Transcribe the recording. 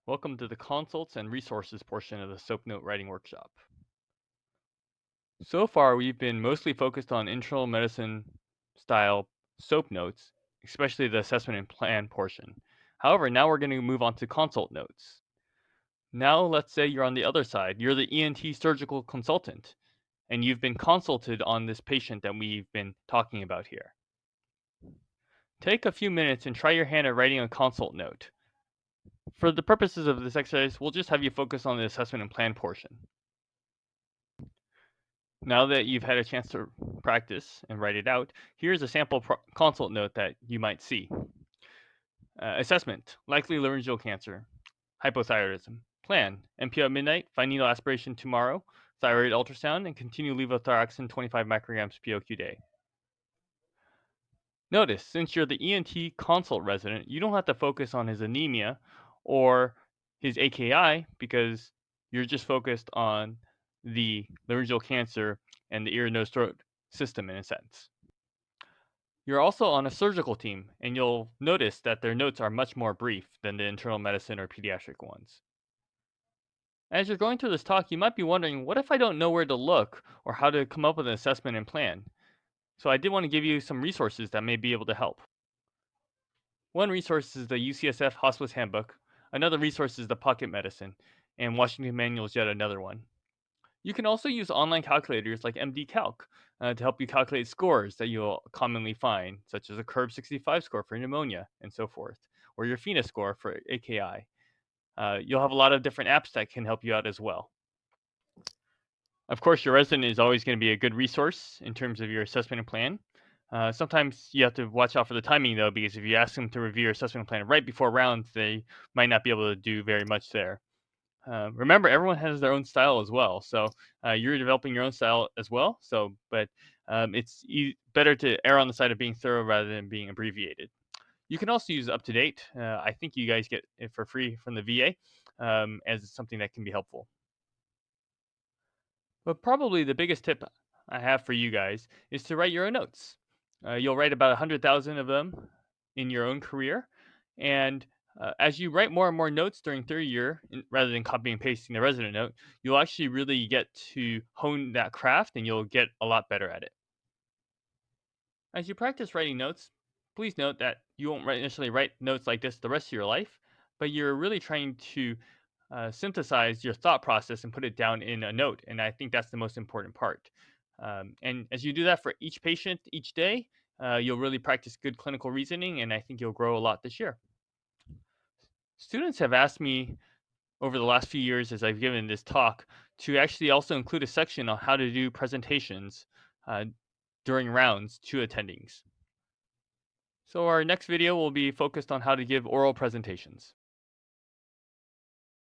Welcome to the consults and resources portion of the SOAP Note writing workshop. So far, we've been mostly focused on internal medicine style SOAP notes, especially the assessment and plan portion. However, now we're going to move on to consult notes. Now, let's say you're on the other side. You're the ENT surgical consultant, and you've been consulted on this patient that we've been talking about here. Take a few minutes and try your hand at writing a consult note. For the purposes of this exercise, we'll just have you focus on the assessment and plan portion. Now that you've had a chance to practice and write it out, here's a sample consult note that you might see. Assessment, likely laryngeal cancer, hypothyroidism. Plan, NPO at midnight, fine needle aspiration tomorrow, thyroid ultrasound, and continue levothyroxine 25 micrograms POQ day. Notice, since you're the ENT consult resident, you don't have to focus on his anemia or his AKI because you're just focused on the laryngeal cancer and the ear, nose, throat system in a sense. You're also on a surgical team, and you'll notice that their notes are much more brief than the internal medicine or pediatric ones. As you're going through this talk, you might be wondering, what if I don't know where to look or how to come up with an assessment and plan? So I did want to give you some resources that may be able to help. One resource is the UCSF Hospice Handbook, another resource is the Pocket Medicine, and Washington Manual is yet another one. You can also use online calculators like MD Calc to help you calculate scores that you'll commonly find, such as a Curve 65 score for pneumonia and so forth, or your FINA score for AKI. You'll have a lot of different apps that can help you out as well. Of course, your resident is always going to be a good resource in terms of your assessment and plan. Sometimes you have to watch out for the timing, though, because if you ask them to review your assessment plan right before rounds, they might not be able to do very much there. Remember, everyone has their own style as well. So you're developing your own style as well. But it's better to err on the side of being thorough rather than being abbreviated. You can also use UpToDate. I think you guys get it for free from the VA as something that can be helpful. But probably the biggest tip I have for you guys is to write your own notes. You'll write about 100,000 of them in your own career. And as you write more and more notes during third year, rather than copying and pasting the resident note, you'll actually really get to hone that craft and you'll get a lot better at it. As you practice writing notes, please note that you won't necessarily write notes like this the rest of your life, but you're really trying to synthesize your thought process and put it down in a note. And I think that's the most important part. And as you do that for each patient each day, you'll really practice good clinical reasoning, and I think you'll grow a lot this year. Students have asked me over the last few years as I've given this talk to actually also include a section on how to do presentations uh, during rounds to attendings. So our next video will be focused on how to give oral presentations.